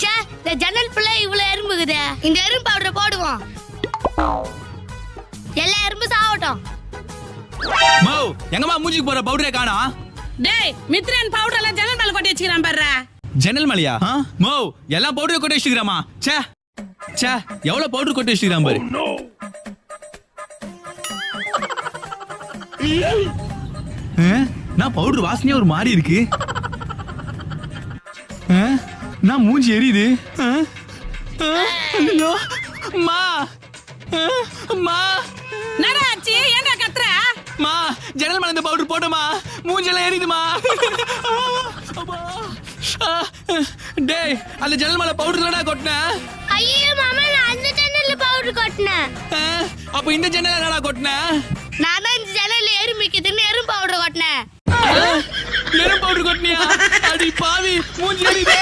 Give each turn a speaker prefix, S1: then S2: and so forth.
S1: ச்சே, இந்த ஜன்னல் ஃபுல்லா இவ்வளவு எறும்புக்குது. இந்த எறும்பு பவுடர் போடுவோம். எல்லா எறும்பு சாவட்டும்.
S2: மோ எங்கம்மா மூஞ்சிக்கு போற பவுடரே காணா?
S3: டேய் மித்ரன் பவுடர் எல்லாம் ஜன்னல் மேல கொட்டி வச்சுக்கிறான் பாரு.
S2: ஜன்னல் மலையா? மோ எல்லாம் பவுடர் கொட்டி வச்சிருக்காமா? ச்சே ச்சே எவ்வளவு பவுடர் கொட்டி வச்சிருக்கான் பாரு. நான் பவுடர் வாசனையா ஒரு மாதிரி இருக்கு. நான் மூஞ்சி எரியுது. மா மா
S3: என்னடா ஆச்சு? ஏன்டா கத்துற?
S2: மா ஜன்னல் மேல இந்த பவுடர் போடுமா, மூஞ்செல்லாம் எரியுதுமா. டேய் அந்த ஜன்னல் மேல பவுடர்லடா கொட்டினேன்.
S1: ஐயோ மாமா, நான் அந்த ஜன்னல்ல பவுடர் கொட்டினேன்.
S2: அப்ப இந்த ஜன்னல் என்னடா கொட்டினேன்?
S1: நான் தான் இந்த ஜன்னல்ல எறும்பிக்குதுன்னு எறும்பு பவுடர் கொட்டினேன்.
S2: எறும்பு பவுடர் கொட்டினியா? அடி பாவி, மூஞ்சி எரியுது.